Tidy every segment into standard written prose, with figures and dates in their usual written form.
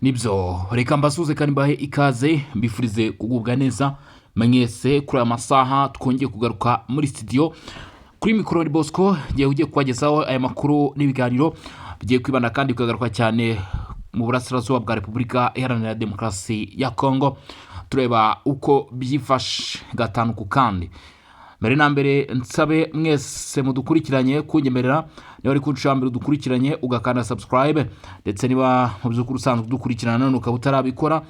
nibyo reka mbasuze kandi mbahe ikaze mbifurize kugubwa neza mwese kuri aya masaha twongeye kugaruka muri studio kuri mikoro Bosco ngiye ugiye kubagezaho aya makuru n'ibiganiro bigiye kwibanda kandi kugagaruka cyane mu burasirazuba bwa Repubulika Iharanira Demokarasi ya Kongo. Tureba uko byifashe gatanu ku kandi. Mbere na mbere nsabe mwese mudukurikiranye kunyemerera niba ari kunshambira dukurikiranye ugakanda subscribe ndetse niba mu byukuri usanzwe dukurikirana none ukaba utarabikora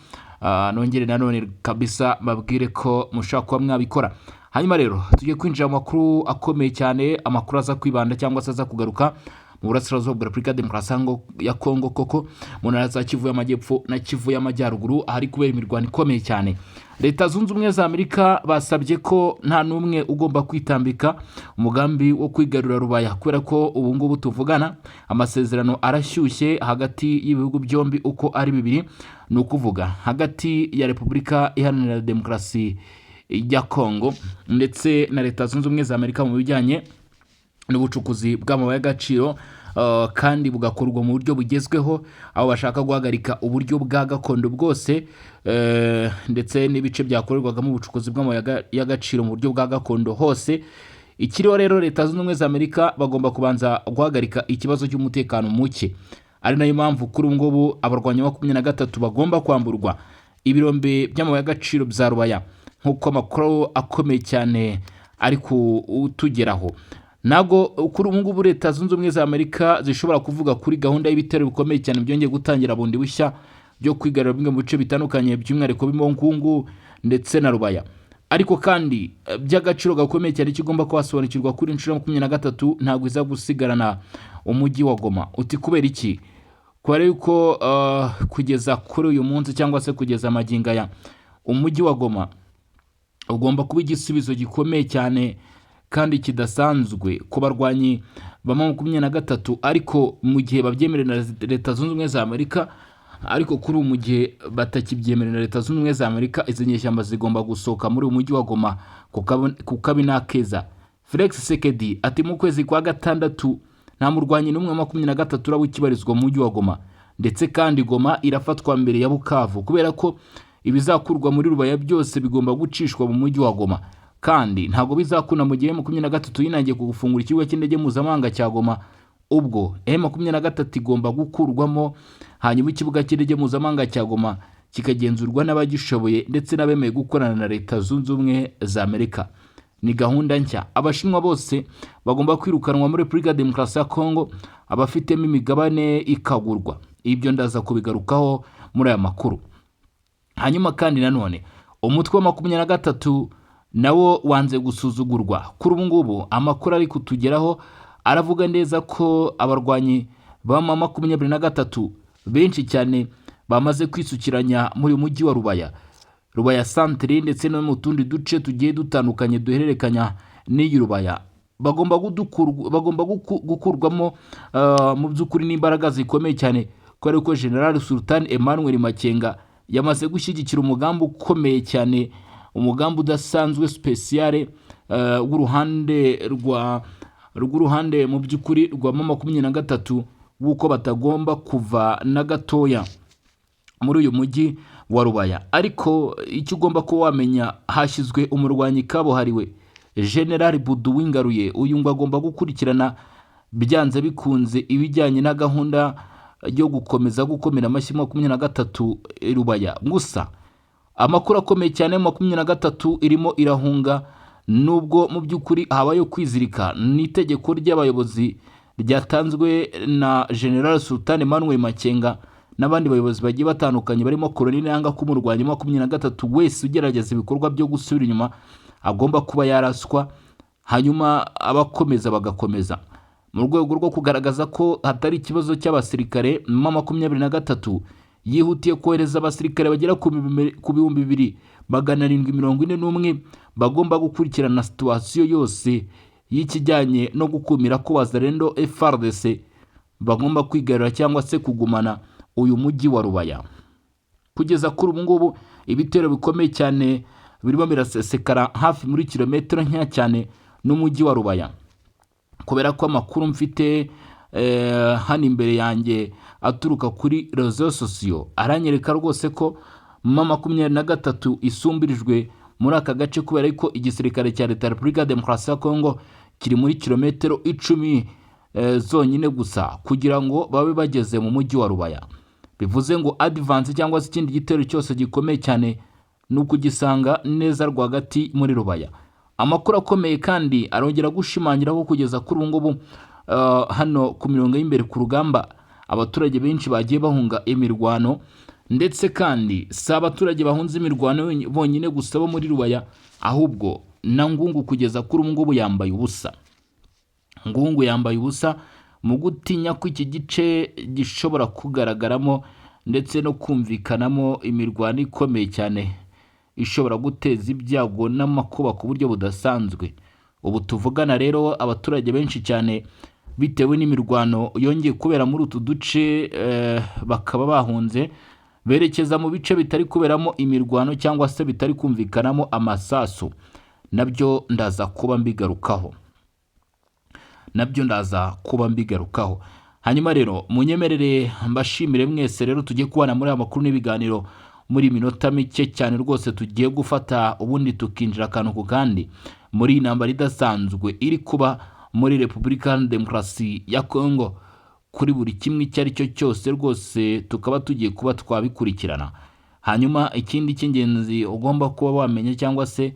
nongere nanone kabisa babwire ko mushaka kuba mwabikora. Hanyuma rero tugiye kwinjira mu makuru akomeye cyane, amakuru aza kwibanda cyangwa se aza kugaruka mu burasirazuba bwa Repubulika Demokarasi ya Kongo koko mu ntara za Kivu y'Amajyepfo na Kivu y'Amajyaruguru ahari kubera imirwano ikomeye cyane. Leta Zunze Ubumwe za Amerika basabye ko nta numwe ugomba kwitambika umugambi wo kwigarura Rubaya kubera ko ubu ngubu tuvugana amasezerano arashyushye hagati y'ibihugu byombi uko ari bibiri, ni ukuvuga hagati ya Repubulika Iharanira Demokarasi ya Kongo ndetse na Leta Zunze Ubumwe za Amerika mu bijyanye n'ubucukuzi bw'amabuye y'agaciro kandi bugakorwa mu buryo bugezweho, aho bashaka guhagarika uburyo bwa gakondo bwose ndetse n'ibice byakorerwagamo ubucukuzi bw'amabuye y'agaciro mu buryo bwa gakondo hose. Ikiriho rero Leta Zunze Ubumwe za Amerika bagomba kubanza guhagarika ikibazo cy'umutekano muke, ari nayo mpamvu kuri ubu ngubu abarwanyi 23 bagomba kwamburwa ibirombe by'amabuye y'agaciro bya Rubaya nk'uko amakuru akomeye cyane ari kutugeraho. Nago kuri ubu ngubu Leta Zunze Ubumwe za Amerika zishobora kuvuga kuri gahunda y'ibitero bikomeye cyane byongeye gutangira bundi bushya byo kwigarura bimwe mu bice bitandukanye by'umwihariko b'Imongungu ndetse na Rubaya. Ariko kandi by'agaciro gakomeye cyane kigomba kwasobanukirwa kuri inshuro 23 ntabwo iza gusigarana umujyi wa Goma. Uti kubera iki? Kwari yuko kugeza kuri uyu munsi cyangwa se kugeza maginga ya umujyi wa Goma ugomba kuba igisubizo gikomeye cyane kandi kidasanzwe ku barwanyi ba 23, ariko mu gihe babyemerera na Leta Zunze Ubumwe za Amerika, ariko kuri mu gihe batakibyemerera na Leta Zunze Ubumwe za Amerika, izi nyeshyamba zigomba gusohoka muri uyu mujyi wa Goma ku kabina keza. Felix Tshisekedi ati mu kwezi kwa gatandatu nta murwanyi n'umwe 23 urabu kibarizwa mu mujyi wa Goma, ndetse kandi Goma irafatwa mbere ya Bukavu kubera ko ibizakurwa muri Rubaya byose bigomba gucishwa mu mujyi wa Goma, kandi ntago bizakuna mu gihe 23 yinangiye kugufungura ikigo cy'indege mpuzamahanga cya Goma. Ubwo M23 igomba gukurwamo, hanyuma ikibuga cy'indege mpuzamahanga cya Goma kikagenzurwa n'abagishoboye ndetse n'abemeye gukorana na Leta Zunze Ubumwe za Amerika. Ni gahunda nshya. Abashinwa bose bagomba kwirukanwa muri Repubulika Demokarasi ya Kongo, abafitemo imigabane ikagurwa. Ibyo ndaza kubigarukaho muri aya makuru. Hanyuma kandi nanone umutwe wa 23 nawo wanze gusuzugurwa. Kuri ubu ngubu amakuru ari kutugeraho aravuga neza ko abarwanyi ba 23 benshi cyane bamaze kwisukiranya muri mujyi wa Rubaya centre ndetse no mu tundi duce tugiye dutandukanye duhererekanya n'iyi Rubaya. Bagomba gukurwamo mu by'ukuri n'imbaraga zikomeye cyane, kubera ko General Sultan Emmanuel Makenga yamaze gushyigikira umugambi ukomeye cyane, umugambi udasanzwe speciale w'uruhande mu by'ukuri rwa 23 wuko batagomba kuva na gatoya muri uyu mujyi wa Rubaya. Ariko icyo ugomba ko wamenya, hashyizwe umurwanyi kabuhariwe General Budu Wingaruye. Uyu ngo agomba gukurikirana byanze bikunze ibijyanye na gahunda yo gukomeza gukomera amashyi 23 Rubaya. Gusa amakuru akomeye cyane 23 irimo irahunga, nubwo mu by'ukuri habayo kwizirika n'itegeko ry'abayobozi ryatanzwe na General Sultan Emmanuel Makenga n'abandi bayobozi bagiye batandukanye barimo Colonel Yanga kumurwanya 23 wese ugerageza ibikorwa byo gusubira inyuma agomba kuba yaraswa, hanyuma abakomeza bagakomeza mu rwego rwo kugaragaza ko hatari ikibazo cy'abasirikare. 23 yihutiye kohereza abasirikare bagera ku 2741 bagomba gukurikirana situation yose y'ikijyanye no gukumira ko Wazalendo FARDC bagomba kwigarura cyangwa se kugumana uyu mujyi wa Rubaya. Kugeza kuri ubu ngubu ibitero bikomeye cyane birimo birasesekara hafi muri kilometero nkeya cyane n'umujyi wa Rubaya, kubera ko amakuru mfite hano imbere yanjye aturuka kuri rezo sosiyo aranyereka rwose ko M23 isumbirijwe muri aka gace kubera ko igisirikare cya leta ya Repubulika ya Demokarasi ya Kongo kiri muri kilometero 10 zonyine gusa kugira ngo babe bageze mu mujyi wa Rubaya. Bivuze ngo advance cyangwa se ikindi gitero cyose gikomeye cyane nuko gisanga neza rwagati muri Rubaya. Amakuru akomeye kandi arongera gushimangira ko kugeza kuri ubu ngubu hano ku mirongo y'imbere ku rugamba abaturage benshi bagiye bahunga imirwano, ndetse kandi si abaturage bahunze imirwano bonyine gusa bo muri Rubaya, ahubwo na Ngungu kugeza kuri ubu ngubu yambaye ubusa. Ngungu yambaye ubusa mu gutinya ko iki gice gishobora kugaragaramo ndetse no kumvikanamo imirwano ikomeye cyane ishobora guteza ibyago n'amakuba ku buryo budasanzwe. Ubu tuvugana rero abaturage benshi cyane bitewe n'imirwano yongeye kubera muri utu duce bakaba bahunze berekeza mu bice bitari kuberamo imirwano cyangwa se bitari kumvikanamo amasasu. Nabyo ndaza kuba mbigarukaho. Hanyuma rero munyemerere mbashimire mwese rero tugiye kubana muri amakuru n'ibiganiro muri minota mike cyane rwose tugiye gufata ubundi tukinjira akantu ku kandi muri intambara idasanzwe iri kuba muri Repubulika ya Demokarasi ya Kongo. Kuri buri kimwe icyo ari cyo cyose rwose tukaba tugiye kuba twabikurikirana. Hanyuma ikindi cy'ingenzi ugomba kuba wamenya cyangwa se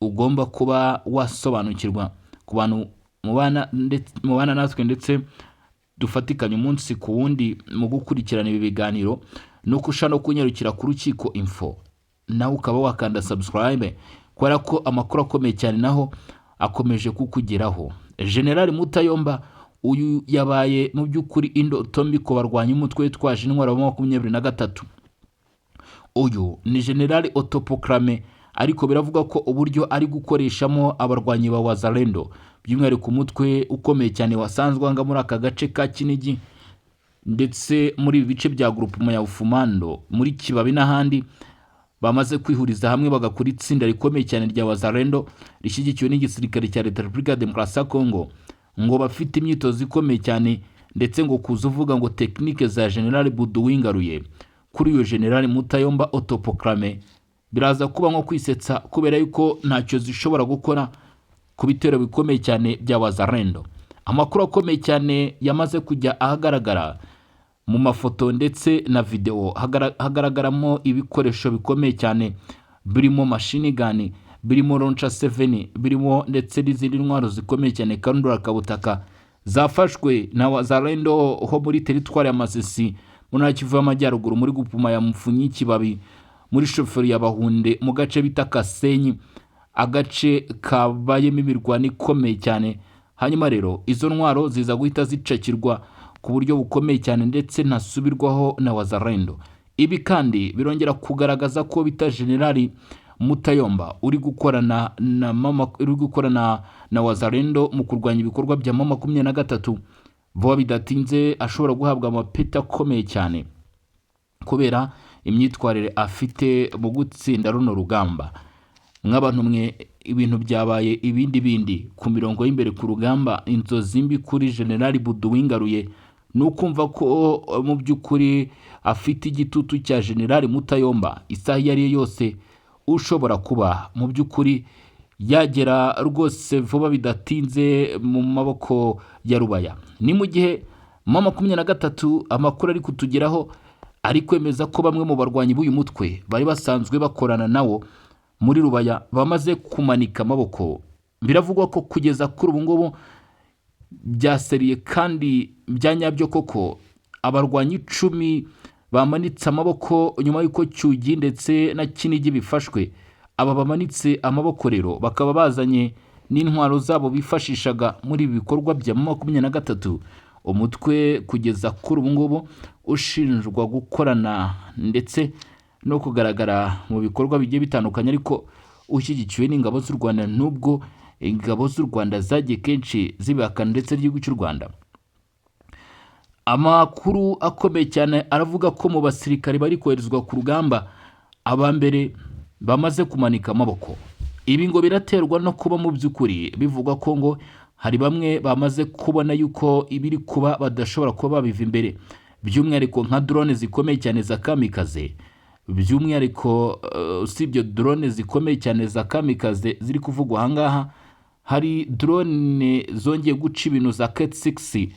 ugomba kuba wasobanukirwa ku bantu mubana natwe ndetse dufatikanye umunsi ku wundi mu gukurikirana ibi biganiro, nuko ushaka kunyarukira ku Rukiko Info nawe ukaba wakanda subscribe kubera ko amakuru akomeye cyane naho akomeje kukugeraho. General Mutayomba uyu yabaye mu by'ukuri indotombi ko barwanya umutwe twaje intwara wa 23. Uyu ni General autoproclamé, ariko biravuga ko uburyo ari gukoreshamo abarwanyi ba Wazalendo by'umwihariko umutwe ukomeye cyane wasanzwe anga muri aka gace ka Kinigi ndetse muri ibi bice bya groupement ya Ufumando muri Kibabi n'ahandi, bamaze kwihuriza hamwe bagakora itsinda rikomeye cyane rya Wazalendo rishyigikiwe n'igisirikare cya leta ya Repubulika ya Demokarasi ya Kongo, ngo bafite imyitozo ikomeye cyane ndetse ngo kuza uvuga ngo technique za General Budu wingaruye kuri uyo General Mutayomba autoproclamé biraza kuba nko kwisetsa kubera yuko ntacyo zishobora gukora ku bitero bikomeye cyane bya Wazalendo. Amakuru akomeye cyane yamaze kujya ahagaragara mu mafoto ndetse na video, hagaragaramo ibikoresho bikomeye cyane birimo machine gun, birimo launcher 7, birimo ndetse n'izindi ntwaro zikomeye cyane kandura kabutaka zafashwe na Wazalendo ho muri teritwari ya Masisi muri Kivu y'Amajyaruguru muri gupuma ya Mfunyi Kibabi muri shoferi ya Bahunde mu gace bita Kasenyi, agace kabayemo imirwano ikomeye cyane. Hanyuma rero izo ntwaro ziza guhita zicakirwa ku buryo bukomeye cyane ndetse ntasubirwaho na Wazalendo. Ibi kandi birongera kugaragaza ko bita General Mutayomba uri gukorana na Wazalendo mu kurwanya ibikorwa bya M23 vuba bidatinze ashobora guhabwa amapeta akomeye cyane kubera imyitwarire afite mu gutsinda runo rugamba. Nk'abantu mwe ibintu byabaye ibindi ku mirongo y'imbere ku rugamba, inzozi mbi kuri General Budu wingaruye nukumva ko mu by'ukuri afite igitutu cya General Mutayomba isaha yari yose ushobora kuba mu by'ukuri yagera rwose vuba bidatinze mu maboko ya Rubaya. Ni mu gihe M23 amakuru ari kutugeraho ari kwemeza ko bamwe mu barwanyi b'uyu mutwe bari basanzwe bakorana nawo muri Rubaya bamaze kumanika amaboko. Biravugwa ko kugeza kuri ubu ngubu byaseriye kandi byanyabyo koko abarwanyi 10 bamanitse amaboko nyuma yuko Cyugi ndetse na Kinigi bifashwe. Aba bamanitse amaboko rero bakaba bazanye n'intwaro zabo bifashishaga muri bikorwa bya M23. Umutwe kugeza kuri ubu ngubu ushinjwa gukorana ndetse no kugaragara mu bikorwa bigiye bitandukanye, ariko ushyigikiwe n'ingabo z'u Rwanda, nubwo ingabo z'u Rwanda zagiye kenshi zibakana ndetse n'igihugu cy'u Rwanda. Amakuru akomeye cyane aravuga ko mu basirikare bari koherezwa ku rugamba abambere bamaze kumanika amaboko. Ibi ngo biraterwa no kuba mu by'ukuri bivugwa ko ngo hari bamwe bamaze kubona yuko ibiri kuba badashobora kuba babiva imbere, by'umwihariko nka drone zikomeye cyane za kamikaze. By'umwihariko usibye drone zikomeye cyane za kamikaze ziri kuvugwa ahangaha, hari drone zongeye guca ibintu za Ket-6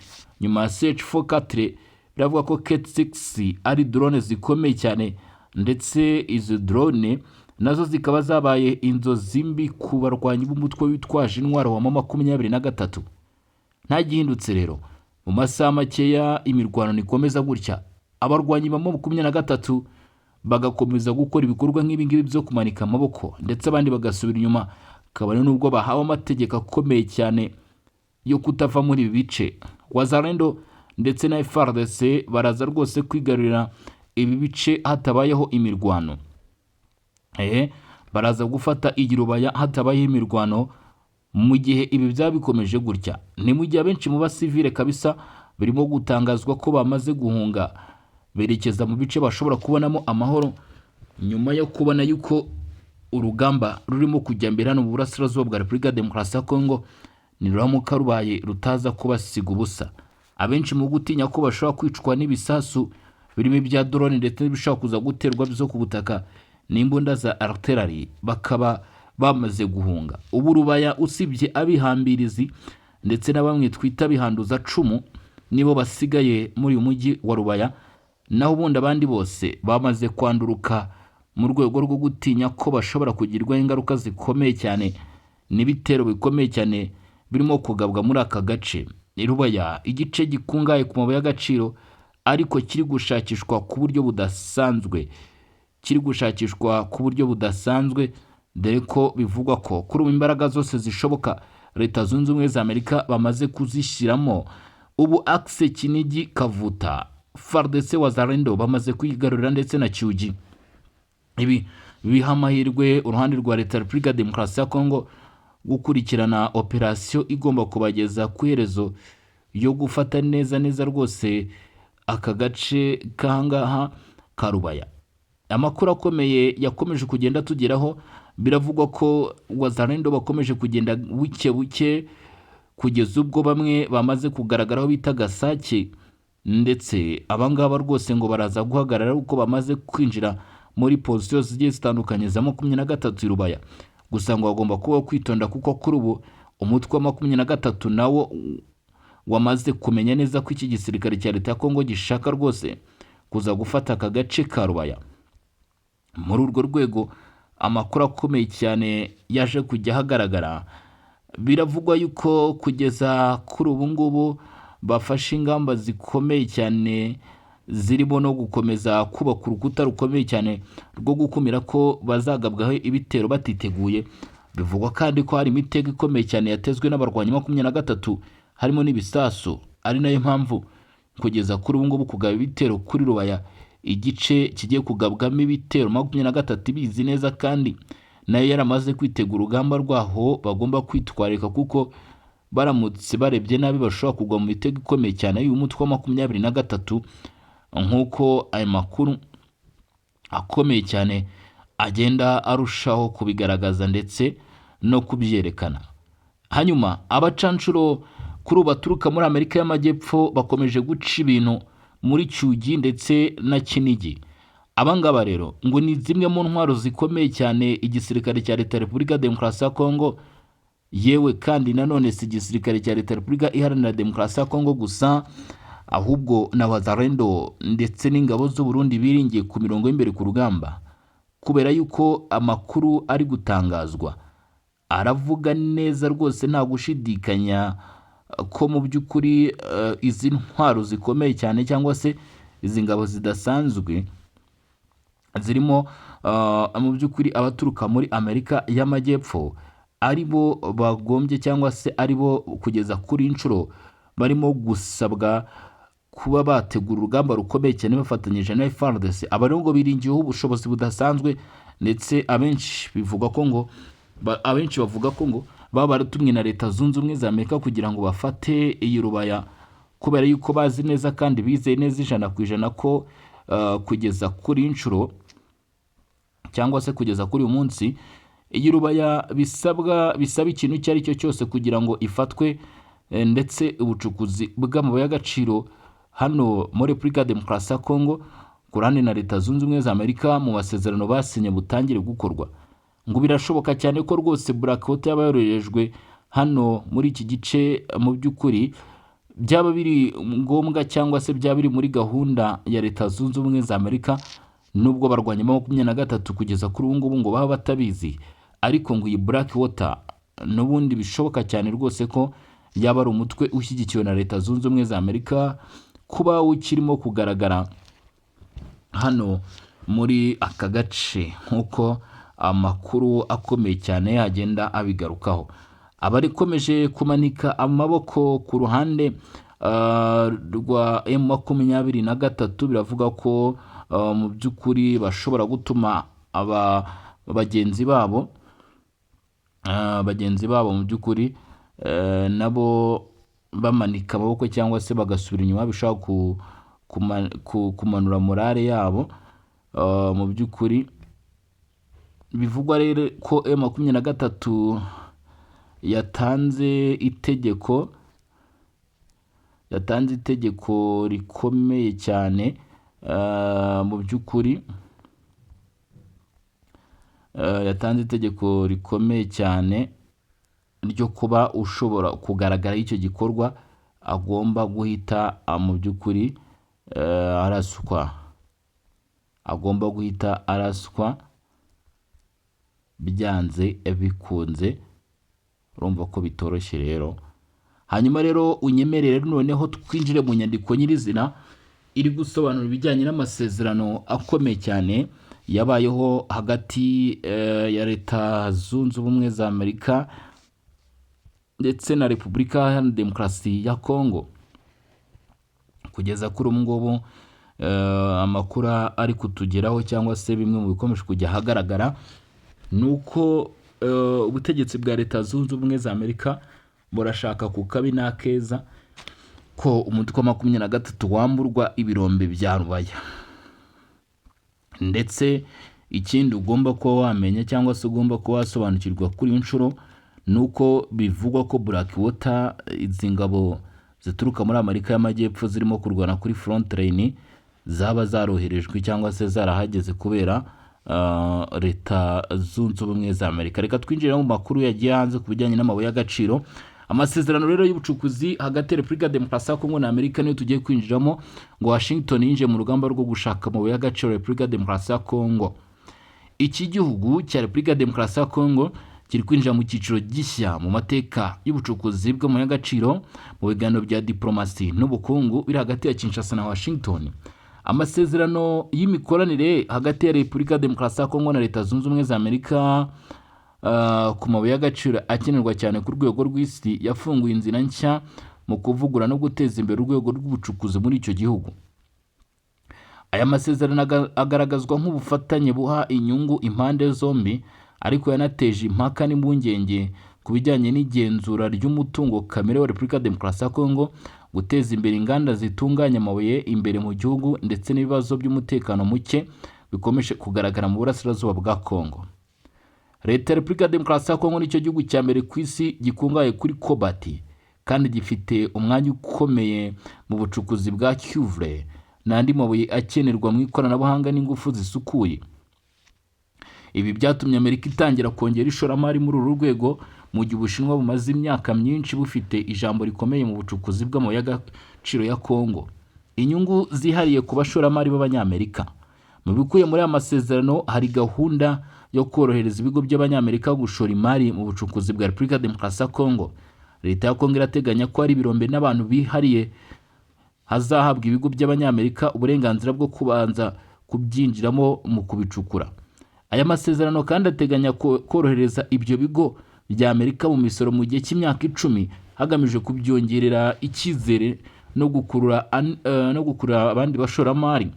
nyuma ya CH-4 biravuga ko Ket-6 ari drone zikomeye cyane, ndetse izo drone nazo zikaba zabaye inzozi mbi ku barwanyi b'umutwe witwaje intwaro wa M23. nta gihindutse rero, mu masaha makeya imirwano nikomeza gutya, abarwanyi ba M23 bagakomeza gukora ibikorwa nk'ibingibi byo kumanika amaboko, ndetse abandi bagasubira inyuma, kabone nubwo bahawe amategeko akomeye cyane yo kutava muri ibi bice. Wazalendo ndetse na FARDC baraza rwose kwigarurira ibi bice hatabayeho imirwano. Baraza gufata igirubaya hatabayeho imirwano. Mu gihe ibi byabikomeje gutya, ni mu gihe abenshi mu basivile kabisa birimo gutangazwa ko bamaze guhunga berekeza mu bice bashobora kubonamo amahoro, nyuma yo kubona yuko urugamba rurimo kujya mbere hano mu burasirazuba bwa Repubulika Demokarasi ya Kongo niruramuka rubaye rutaza kubasiga ubusa. Abenshi mu gutinya ko bashobora kwicwa n'ibisasu birimo ibya drone ndetse n'ibishobora kuza guterwa byo ku butaka n'imbunda za artillery, bakaba bamaze guhunga. Ubu Rubaya usibye abihambirizi ndetse na bamwe twita bihanduza cumu nibo basigaye muri uyu mujyi wa Rubaya, naho ubundi abandi bose bamaze kwanduruka mu rwego rwo gutinya ko bashobora kugirwaho ingaruka zikomeye cyane n'ibitero bikomeye cyane birimo kugabwa muri aka gace. Rubaya igice gikungaye ku mabuye y'agaciro, ariko kiri gushakishwa ku buryo budasanzwe, dore ko bivugwa ko kuri ubu imbaraga zose zishoboka Leta Zunze Ubumwe za Amerika bamaze kuzishyiramo. Ubu Axe Kinigi Kavuta, FARDC Wazalendo bamaze kwigarurira ndetse na Cyugi. Ibi biha amahirwe uruhande rwa Leta Repubulika Demokarasi ya Kongo gukurikirana operasiyo igomba kubageza ku iherezo yo gufata neza rwose aka gace kahangaha ka Rubaya. Amakuru akomeye yakomeje kugenda tugeraho, biravugwa ko Wazalendo bakomeje kugenda buke kugeza ubwo bamwe bamaze kugaragaraho bita Gasake, ndetse abangaba rwose ngo baraza guhagarara uko bamaze kwinjira muri position zigiye zitandukanye za 23 Rubaya. Gusa ngo bagomba kuba kwitonda, kuko kuri ubu umutwe wa 23 nawo wamaze kumenya neza ko iki gisirikare cya Leta ya Kongo gishaka rwose kuza gufata aka gace ka Rubaya. Muri urwo rwego amakuru akomeye cyane yaje kujya hagaragara, biravugwa yuko kugeza kuri ubu ngubu bafashe ingamba zikomeye cyane zirimo no gukomeza kubaka urukuta rukomeye cyane rwo gukumira ko bazagabwaho ibitero batiteguye. Bivugwa kandi ko hari imitego ikomeye cyane yatezwe n'abarwanyi 23 harimo n'ibisasu, ari nayo mpamvu kugeza kuri ubu ngubu kugaba ibitero kuri Rubaya, igice kigiye kugabwamo ibitero 23 bizi neza kandi nayo yaramaze kwitegura urugamba rwaho bagomba kwitwarika, kuko baramutse barebye nabi bashobora kugwa mu mitego ikomeye cyane y'uyu mutwe wa 23, nk'uko ayo makuru akomeye cyane agenda arushaho kubigaragaza ndetse no kubyerekana. Hanyuma abacanshuro kuri baturuka muri Amerika y'Amajyepfo bakomeje guca ibintu muri Cyugi ndetse na Kinigi. Abangaba rero ngo ni zimwe mu ntwaro zikomeye cyane igisirikare cya Leta Repubulika Demokarasi ya Kongo, yewe kandi nanone si igisirikare cya Leta Repubulika Iharanira Demokarasi ya Kongo gusa, ahubwo na Wazalendo ndetse n'ingabo z'u Burundi biringiye ku mirongo y'imbere ku rugamba, kubera yuko amakuru ari gutangazwa aravuga neza rwose nta gushidikanya ko mu by'ukuri izi ntwaro zikomeye cyane cyangwa se izi ngabo zidasanzwe zirimo mu by'ukuri abaturuka muri Amerika y'Amajyepfo aribo bagombye cyangwa se aribo kugeza kuri inshuro barimo gusabwa kuba bategura urugamba rukomeye cyane bafatanyije na FARDC. Abarongo biringiyeho ubushobozi budasanzwe, ndetse abenshi bavuga ko ngo baba baratumwe na Leta Zunze Ubumwe za Amerika kugira ngo bafate iyi Rubaya, kubera yuko bazi neza kandi bizeye neza 100% ko kugeza kuri inshuro cyangwa se kugeza kuri uyu munsi iyi Rubaya bisaba ikintu icyo ari cyo cyose kugira ngo ifatwe ndetse ubucukuzi bw'amabuye y'agaciro hano muri Repubulika ya Demokarasi ya Kongo ku ruhande na Leta Zunze Ubumwe za Amerika mu masezerano basinye butangire gukorwa. Ngo birashoboka cyane ko rwose Blackwater yaba yoroherejwe hano muri iki gice, mu by'ukuri byaba biri ngombwa cyangwa se byaba biri muri gahunda ya Leta Zunze Ubumwe za Amerika, nubwo barwanya 23 kugeza kuri ubu ngubu ngo baba batabizi, ariko ngo iyi Blackwater n'ubundi bishoboka cyane rwose ko yaba ari umutwe ushyigikiwe na Leta Zunze Ubumwe za Amerika kuba ukirimo kugaragara hano muri aka gace, nk'uko amakuru akomeye cyane yagenda abigarukaho. Abarikomeje kumanika amaboko ku ruhande rwa M23 biravuga ko mu by'ukuri bashobora gutuma bagenzi babo mu by'ukuri nabo bamanika amaboko cyangwa se bagasubira inyuma, bishobora kumanura morale yabo. Mu by'ukuri bivugwa rero ko M23 yatanze itegeko rikomeye cyane, mu by'ukuri yatanze itegeko rikomeye cyane ryo kuba ushobora kugaragara icyo gikorwa agomba guhita mu by'ukuri araswa byanze bikunze. Urumva ko bitoroshye rero. Hanyuma rero unyemerere noneho twinjire mu nyandiko nyirizina iri gusobanura ibijyanye n'amasezerano akomeye cyane yabayeho hagati ya Leta Zunze Ubumwe za Amerika ndetse na Repubulika ya Demokarasi ya Kongo. Kugeza kuri ubu ngubu amakuru ari kutugeraho cyangwa se bimwe mu bikomeje kujya ahagaragara nuko ubutegetsi bwa Leta Zunze Ubumwe za Amerika burashaka ku kabi n'akeza ko umutwe wa 23 wamburwa ibirombe bya Rubaya. Ndetse ikindi ugomba kuba wamenya cyangwa se ugomba kuba wasobanukirwa kuri inshuro nuko bivugwa ko Blackwater, izi ngabo zituruka muri Amerika y'Amajyepfo zirimo kurwana kuri front line, zaba zaroherejwe cyangwa se zarahageze kubera Leta Zunze Ubumwe za Amerika. Reka twinjire mu makuru yagiye hanze ku bijyanye n'amabuye y'agaciro. Amasezerano rero y'ubucukuzi hagati ya Repubulika ya Demokarasi ya Kongo na Amerika niyo tugiye kwinjiramo, ngo Washington yinjiye mu rugamba rwo gushaka amabuye y'agaciro ya Repubulika ya Demokarasi ya Kongo. Iki gihugu cya Repubulika ya Demokarasi ya Kongo kiri kwinjira mu cyiciro gishya mu mateka y'ubucukuzi bw'amabuye y'agaciro mu biganiro bya diplomasi n'ubukungu biri hagati ya Kinshasa na Washington. Amasezerano y'imikoranire hagati ya Repubulika ya Demokarasi ya Kongo na Leta Zunze Ubumwe za Amerika ku mabuye y'agaciro akenerwa cyane ku rwego rw'isi yafunguye inzira nshya mu kuvugura no guteza imbere urwego rw'ubucukuzi muri icyo gihugu. Aya masezerano agaragazwa nk'ubufatanye buha inyungu impande zombi, ariko yanateje impaka n'impungenge ku bijyanye n'igenzura ry'umutungo kamere wa Repubulika ya Demokarasi ya Kongo, guteza imbere inganda zitunganya amabuye imbere mu gihugu, ndetse n'ibibazo by'umutekano muke bikomeje kugaragara mu burasirazuba bwa Kongo. Leta ya Repubulika ya Demokarasi ya Kongo nicyo gihugu cya mbere ku isi gikungahaye kuri cobalt, kandi gifite umwanya ukomeye mu bucukuzi bwa cuivre n'andi mabuye akenerwa mu ikoranabuhanga n'ingufu zisukuye. Ibi byatumye Amerika itangira kongera ishoramari muri uru rwego, mu gihe Ubushinwa bumaze imyaka myinshi bufite ijambo rikomeye mu bucukuzi bw'amabuye y'agaciro ya Kongo. Inyungu zihariye ku bashoramari b'Abanyamerika. Mu bikubiye muri aya masezerano hari gahunda yo korohereza ibigo by'Abanyamerika gushora imari mu bucukuzi bwa Repubulika ya Demokarasi ya Kongo. Leta ya Kongo irateganya ko hari ibirombe n'abantu bihariye hazahabwa ibigo by'Abanyamerika uburenganzira bwo kubanza kubyinjiramo mu kubicukura. Aya masezerano kandi ateganya korohereza ibyo bigo bya Amerika mu misoro mu gihe cy'imyaka 10 hagamije kubyongerera icyizere no gukurura abandi bashoramari.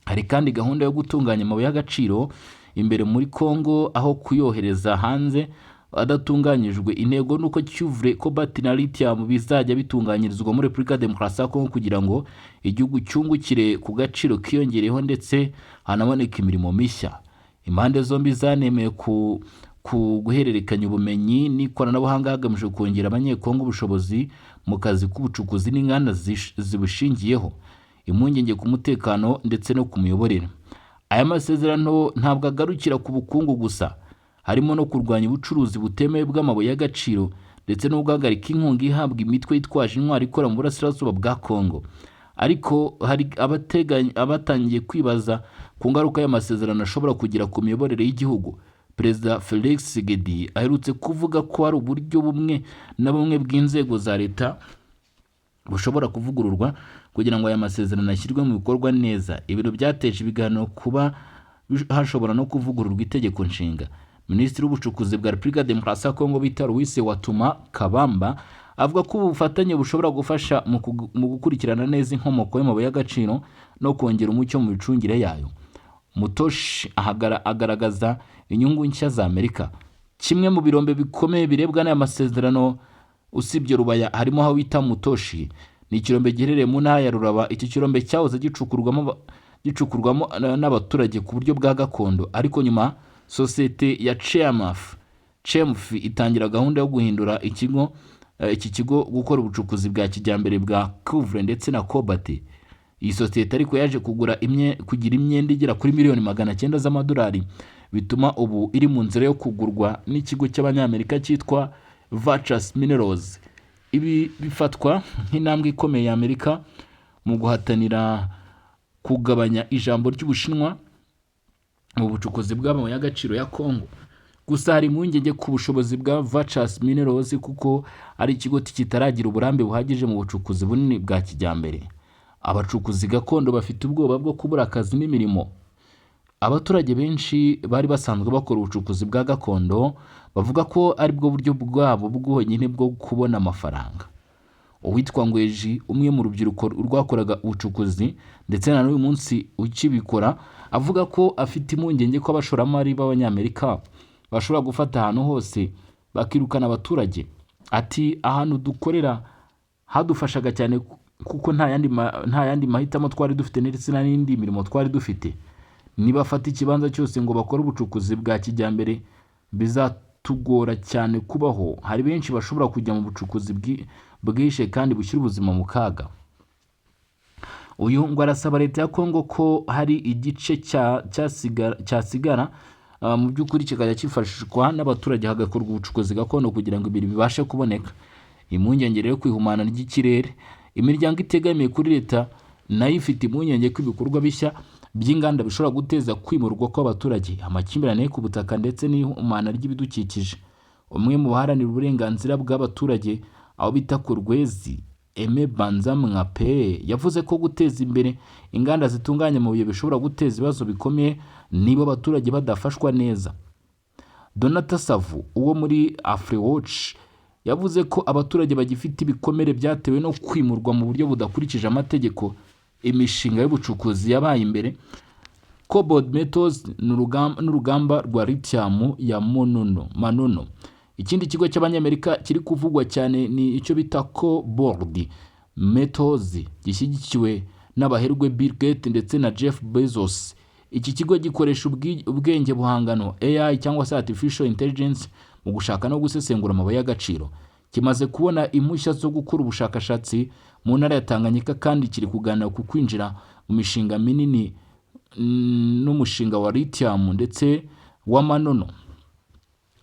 Hari kandi gahunda yo gutunganya amabuye y'agaciro imbere muri Kongo aho kuyohereza hanze adatunganyijwe. Intego nuko cuivre, cobalt na lithium bizajya bitunganyirizwa muri Repubulika ya Demokarasi ya Kongo kugira ngo igihugu cyungukire ku gaciro kiyongereho ndetse hanaboneka imirimo mishya. Impande zombi zanemeye ku guhererekanya ubumenyi n'ikoranabuhanga hagamijwe kongera abanyekongo ubushobozi mu kazi k'ubucukuzi n'inganda zibushingiyeho, impungenge ku mutekano ndetse no ku miyoborere. Aya masezerano ntabwo agarukira ku bukungu gusa, harimo no kurwanya ubucuruzi butemewe bw'amabuye y'agaciro ndetse no guhagarika inkunga ihabwa imitwe yitwaje intwari ikora mu burasirazuba bwa Kongo. Ariko hari abatangiye kwibaza ku ngaruka y'amasezerano ashobora kugira ku miyoborere y'igihugu. Perezida Felix Tshisekedi aherutse kuvuga ko hari uburyo bumwe na bumwe bw'inzego za leta bushobora kuvugururwa kugira ngo aya masezerano ashyirwe mu bikorwa neza. Ibiro byateje ibiganiro kuba hashobora no kuvugururwa itegeko nshinga. Minisitiri w'ubucukuzi bwa Repubulika ya Demokarasi ya Kongo bita Louis Watuma Kabamba avuga ko ubu bufatanye bushobora gufasha mu gukurikirana neza inkomoko y'amabuye y'agaciro no kongera umucyo mu micungire yayo. Mutoshi agaragaza inyungu nshya za Amerika. Kimwe mu birombe bikomeye birebwa n'aya masezerano usibye Rubaya harimo aho bita Mutoshi, ni ikirombe giherereye mu ntara ya Ruraba. Iki kirombe cyahoze gicukurwamo n'abaturage ku buryo bwa gakondo, ariko nyuma sosiyete ya CHEMF itangira gahunda yo guhindura iki kigo gukora ubucukuzi bwa kijyambere bwa Cuivre ndetse na Cobalt. Iyi sosiyete ariko yaje kugira imyenda igera kuri miliyoni 900 z'amadolari, bituma ubu iri mu nzira yo kugurwa n'ikigo cy'abanyamerika cyitwa Vachas Minerals. Ibi bifatwa nk'intambwe ikomeye ya Amerika mu guhatanira kugabanya ijambo ry'Ubushinwa mu bucukuzi bw'amabuye y'agaciro ya Kongo. Gusa hari impungenge ku bushobozi bwa Vachas Minerals kuko ari ikigo kitaragira uburambe buhagije mu bucukuzi bunini bwa kijyambere. Abacukuzi gakondo bafite ubwoba bwo kubura akazi n'imirimo. Abaturage benshi bari basanzwe bakora ubucukuzi bwa gakondo bavuga ko ari bwo buryo bwabo bwonyine bwo kubona amafaranga. Uwitwa Ngweji, umwe mu rubyiruko rwakoraga ubucukuzi ndetse na n'uyu munsi ukibikora, avuga ko afite impungenge ko abashoramari b'abanyamerika bashobora gufata ahantu hose bakirukana abaturage. Ati ahantu dukorera hadufashaga cyane kuko nta yandi mahitamo twari dufite ndetse n'indi mirimo twari dufite. Nibafata ikibanza cyose ngo bakore ubucukuzi bwa kijyambere bizatugora cyane kubaho. Hari benshi bashobora kujya mu bucukuzi bwishe kandi bushyira ubuzima mu kaga. Uyu ngo arasaba leta ya Kongo ko hari igice cyasigara mu by'ukuri kikajya cyifashishwa n'abaturage hagakorwa ubucukuzi gakondo kugira ngo ibiri bibashe kuboneka. Impungenge rero kwihumana ry'ikirere. Imiryango itegamiye kuri leta nayo ifite impungenge ko ibikorwa bishya by'inganda bishobora guteza kwimurwa kw'abaturage, amakimbirane ku butaka ndetse n'ihumana ry'ibidukikije. Umwe mu baharanira uburenganzira bw'abaturage aho bita Kurwezi Aime Banza Mwape yavuze ko guteza imbere inganda zitunganya amabuye bishobora guteza ibibazo bikomeye niba abaturage badafashwa neza. Donata Savu uwo muri Afriwatch yavuze ko abaturage bagifite ibikomere byatewe no kwimurwa mu buryo budakurikije amategeko. Imishinga y'ubucukuzi yabaye imbere Cobalt Metals n'urugamba rwa lithium ya Manono. Ikindi kigo cy'abanyamerika kiri kuvugwa cyane ni icyo bita Cobalt Metals gishyigikiwe n'abaherwe Bill Gates ndetse na Jeff Bezos. Iki kigo gikoresha ubwenge buhangano AI cyangwa se Artificial Intelligence mu gushaka no gusesengura amabuye y'agaciro. Kimaze kubona impushya zo gukora ubushakashatsi mu ntara ya Tanganyika kandi kiri kuganira ku kwinjira mu mishinga minini n'umushinga wa lithium ndetse wa Manono.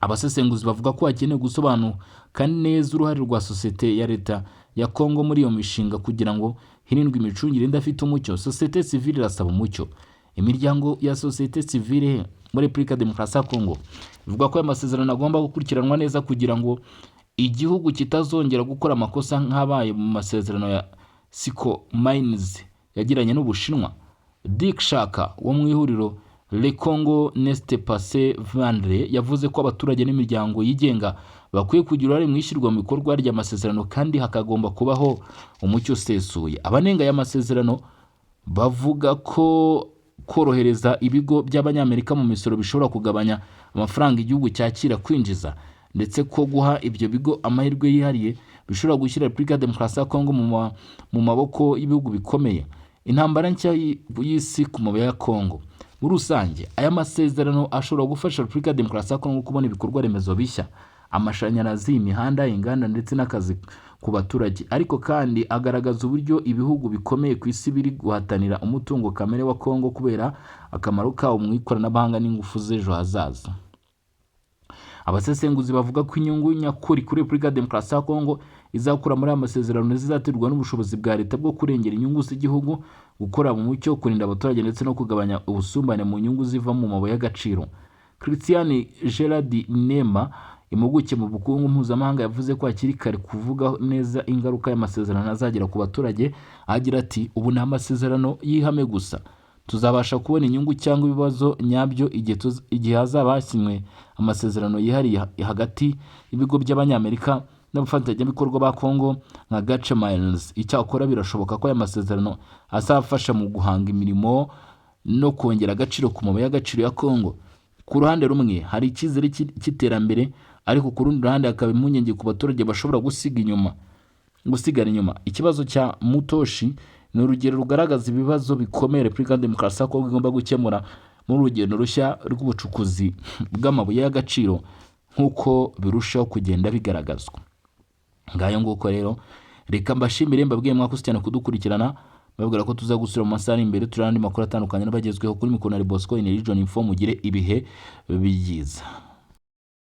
Abasesenguzi bavuga ko hakenewe gusobanuka neza uruhare rwa sosiyete ya leta ya Kongo muri iyo mishinga kugira ngo hirindwe imicungire idafite umucyo. Sosiyete civile irasaba umucyo. Imiryango ya sosiyete civile muri Repubulika ya Demokarasi ya Kongo ivuga ko aya masezerano agomba gukurikiranwa neza kugira ngo igihugu kitazongera gukora amakosa nk'abaye mu masezerano ya Siko Mines yagiranye n'Ubushinwa. Dick Shaka wo mu ihuriro Le Congo Neste Passe Vendre yavuze ko abaturage n'imiryango yigenga bakwiye kugira uruhare mu ishyirwa mu bikorwa ry'amasezerano kandi hakagomba kubaho umucyo usesuye. Abanenga y'amasezerano bavuga ko korohereza ibigo by'abanyamerika mu misoro bishobora kugabanya amafaranga igihugu cyakira kwinjiza, ndetse ko guha ibyo bigo amahirwe yihariye bishobora gushyira Repubulika ya Demokarasi ya Kongo mu maboko y'ibihugu bikomeye. Intambara nshya y'isi ku mabuye ya Kongo. muri rusange aya masezerano ashobora gufasha Repubulika ya Demokarasi ya Kongo kubona ibikorwa remezo bishya, amashanyarazi, imihanda, inganda ndetse n'akazi ku baturage, ariko kandi agaragaza uburyo ibihugu bikomeye ku isi biri guhatanira umutungo kamere wa Kongo kubera akamaro kawo mu ikoranabuhanga n'ingufu z'ejo hazaza. Abasesenguzi bavuga ko inyungu nyakuri kuri Repubulika ya Demokarasi ya Kongo izakura muri aya masezerano zizaterwa n'ubushobozi bwa leta bwo kurengera inyungu z'igihugu, gukora mu mucyo, kurinda abaturage ndetse no kugabanya ubusumbane mu nyungu ziva mu mabuye y'agaciro. Christian Gerard Nema, impuguke mu bukungu mpuzamahanga, yavuze ko hakiri kare kuvuga neza ingaruka y'amasezerano azagera ku baturage. Agira ati ubu nta masezerano y'ihame gusa, tuzabasha kubona inyungu cyangwa ibibazo nyabyo igihe hazaba hasinywe amasezerano yihariye hagati y'ibigo by'Abanyamerika n'abafatanyabikorwa ba Kongo nka Gace Miles. Icyakora birashoboka ko aya masezerano azafasha mu guhanga imirimo no kongera agaciro ku mabuye y'agaciro ya Kongo. Ku ruhande rumwe hari icyizere cy'iterambere, ariko ku rundi ruhande hakaba impungenge ku baturage bashobora gusigara inyuma. Ikibazo cya Mutoshi ni urugero rugaragaza ibibazo bikomeye Repubulika ya Demokarasi ya Kongo igomba gukemura muri urugendo rushya rw'ubucukuzi bw'amabuye y'agaciro nk'uko birushaho kugenda bigaragazwa. Ngayo nguko rero, reka mbashimire, mbabwiye mwakoze cyane kudukurikirana, babwira ko tuzagusura mu masaha imbere turandi makuru atandukanye n'abagezweho kuri mikoro na Bosco in region info. Mugire ibihe byiza.